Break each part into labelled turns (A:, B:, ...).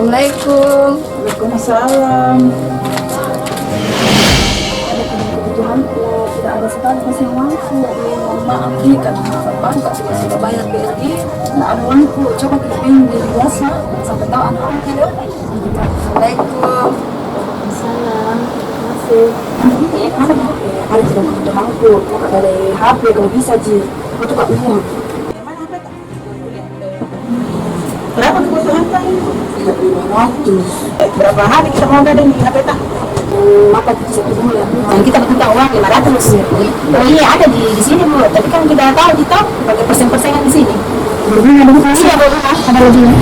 A: Assalamualaikum.
B: Waalaikumsalam. Ada kebutuhanku, tidak ada sekali kasih uangku. Mohon maaf nih karena bapak sudah bayar BRI, tidak ada uangku. Coba kita pinjam dari biasa, sampai tahu anak-anak tidak.
A: Assalamualaikum.
B: Waalaikumsalam. Masih. Ada tidak kebutuhanku, dari HP kalau bisa Ji. Itu kak uang. Berapa kebutuhan kan? 500. Berapa hari kita mau gading di HP tak? Maka 1 bulan. Dan kita minta uang 500. Oh iya ada di sini Bu, tapi kan kita tahu kita pakai persen-persenan di sini. Lebihnya ada bukan? Iya Bu, ada lebihnya.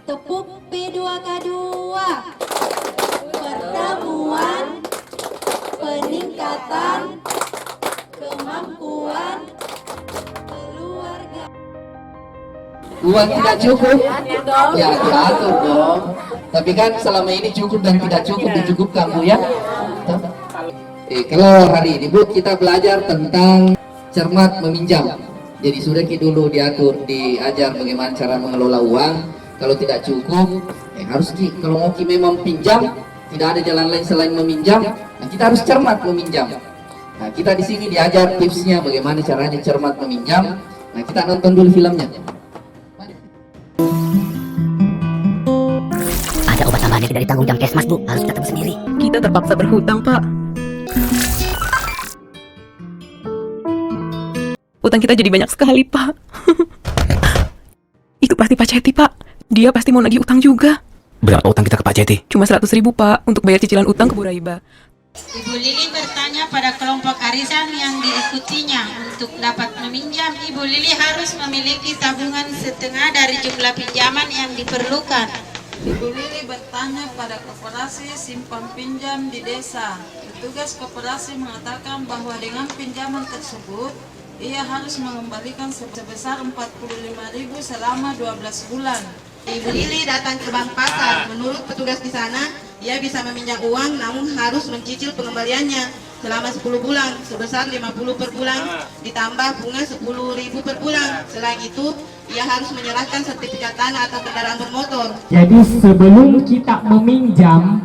C: Tepuk P2K2 pertemuan peningkatan kemampuan keluarga.
D: Uang tidak cukup? Ya diatur dong. Tapi kan selama ini cukup dan tidak cukup dicukupkan Bu ya. Kalau hari ini Bu kita belajar tentang cermat meminjam. Jadi sudah dulu diatur, diajar bagaimana cara mengelola uang. Kalau tidak cukup, harus kalau mau memang pinjam, tidak ada jalan lain selain meminjam. Nah kita harus cermat meminjam. Nah kita di sini diajar tipsnya bagaimana caranya cermat meminjam. Nah kita nonton dulu filmnya.
E: Ada obat tambahan yang tidak ditanggung jam Kesmas Bu, harus kita tebus sendiri.
F: Kita terpaksa berhutang Pak. Utang kita jadi banyak sekali Pak. Itu pasti Pak Ceti Pak. Dia pasti mau nagih utang juga.
G: Berapa utang kita ke Pak Ceti?
F: Cuma 100.000 Pak untuk bayar cicilan utang ke Bu Raiba.
H: Ibu Lili bertanya pada kelompok arisan yang diikutinya, untuk dapat meminjam, Ibu Lili harus memiliki tabungan setengah dari jumlah pinjaman yang diperlukan.
I: Ibu Lili bertanya pada koperasi simpan pinjam di desa. Petugas koperasi mengatakan bahwa dengan pinjaman tersebut, ia harus mengembalikan sebesar 45.000 selama 12 bulan.
J: Ibu Lili datang ke bank pasar. Menurut petugas di sana, ia bisa meminjam uang namun harus mencicil pengembaliannya selama 10 bulan sebesar 50 per bulan ditambah bunga 10.000 per bulan. Selain itu, ia harus menyerahkan sertifikat tanah atau kendaraan bermotor.
K: Jadi sebelum kita meminjam,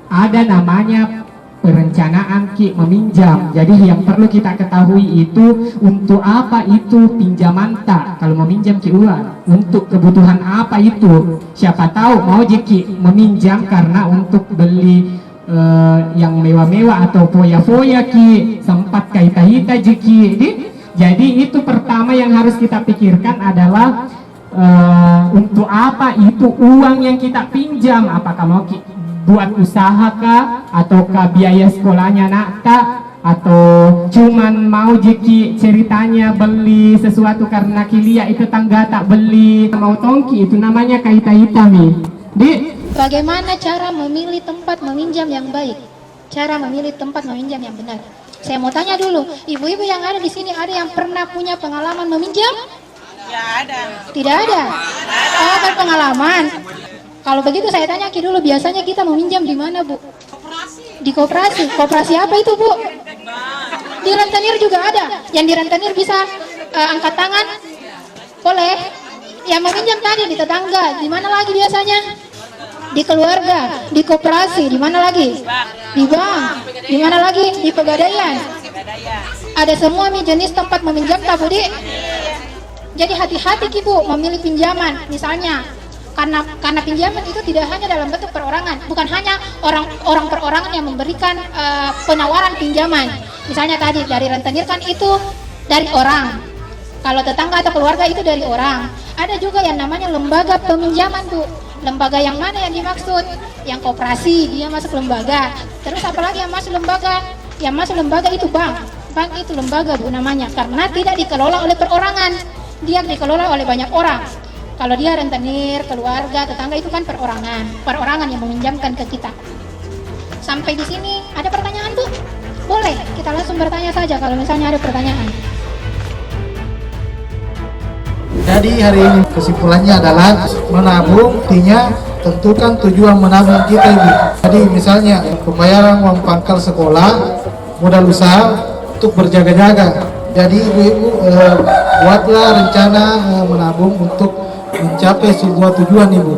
K: ada namanya perencanaan meminjam. Jadi yang perlu kita ketahui itu untuk apa itu pinjaman tak. Kalau meminjam uang untuk kebutuhan apa itu? Siapa tahu mau meminjam karena untuk beli yang mewah-mewah atau foya-foya sempat kaita-hita Jadi itu pertama yang harus kita pikirkan adalah untuk apa itu uang yang kita pinjam. Apakah mau buat usaha kah, ataukah biaya sekolahnya nak kah, atau cuman mau ceritanya beli sesuatu karena kilia itu tangga tak beli, mau tongki itu namanya kaita-hita nih.
C: Bagaimana cara memilih tempat meminjam yang baik? Cara memilih tempat meminjam yang benar. Saya mau tanya dulu, ibu-ibu yang ada di sini ada yang pernah punya pengalaman meminjam?
H: Ya ada.
C: Tidak ada. Oh, berpengalaman. Kalau begitu saya tanya dulu, biasanya kita meminjam di mana Bu? Di koperasi. Koperasi apa itu Bu? Di rentenir juga ada. Yang di rentenir bisa angkat tangan? Boleh. Yang meminjam tadi di tetangga. Di mana lagi biasanya? Di keluarga, di koperasi. Di mana lagi? Di bank. Di mana lagi? Di pegadaian. Ada semua jenis tempat meminjam tak Budi? Jadi hati-hati Bu memilih pinjaman. Misalnya karena pinjaman itu tidak hanya dalam bentuk perorangan, bukan hanya orang perorangan yang memberikan penawaran pinjaman. Misalnya tadi dari rentenir kan itu dari orang, kalau tetangga atau keluarga itu dari orang. Ada juga yang namanya lembaga peminjaman Bu. Lembaga yang mana yang dimaksud? Yang koperasi, dia masuk lembaga. Terus apalagi yang masuk lembaga? Yang masuk lembaga itu bank. Bank itu lembaga Bu namanya, karena tidak dikelola oleh perorangan, dia dikelola oleh banyak orang. Kalau dia rentenir, keluarga, tetangga itu kan perorangan yang meminjamkan ke kita. Sampai di sini ada pertanyaan Bu? Boleh, kita langsung bertanya saja kalau misalnya ada pertanyaan.
L: Jadi hari ini kesimpulannya adalah menabung, artinya tentukan tujuan menabung kita Ibu. Jadi misalnya pembayaran uang pangkal sekolah, modal usaha untuk berjaga-jaga. Jadi ibu-ibu buatlah rencana menabung untuk mencapai sebuah tujuan Ibu.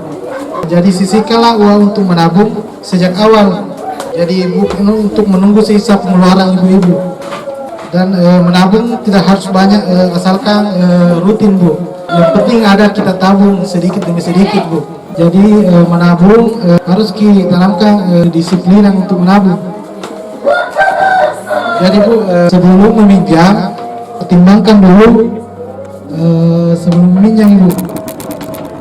L: Jadi sisihkanlah uang untuk menabung sejak awal. Jadi ibu untuk menunggu sisa pengeluaran ibu-ibu. Dan menabung tidak harus banyak, asalkan rutin Bu. Yang penting ada kita tabung sedikit demi sedikit Bu. Jadi menabung harus ditanamkan disiplinan untuk menabung. Jadi Bu, sebelum meminjam, pertimbangkan dulu sebelum meminjam Ibu.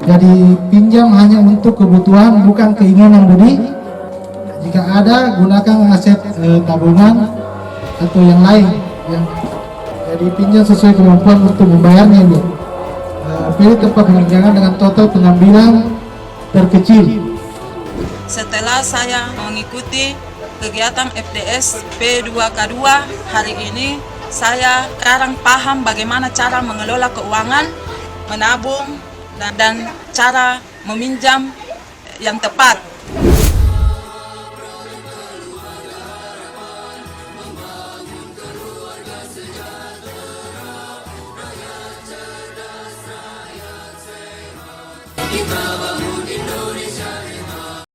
L: Jadi pinjam hanya untuk kebutuhan, bukan keinginan Budi. Jika ada, gunakan aset tabungan atau yang lain. Jadi pinjam sesuai kemampuan untuk membayarnya Ibu. Pilih tempat peminjaman dengan total pengambilan terkecil.
I: Setelah saya mengikuti kegiatan FDS P2K2 hari ini, saya sekarang paham bagaimana cara mengelola keuangan, menabung, dan cara meminjam yang tepat.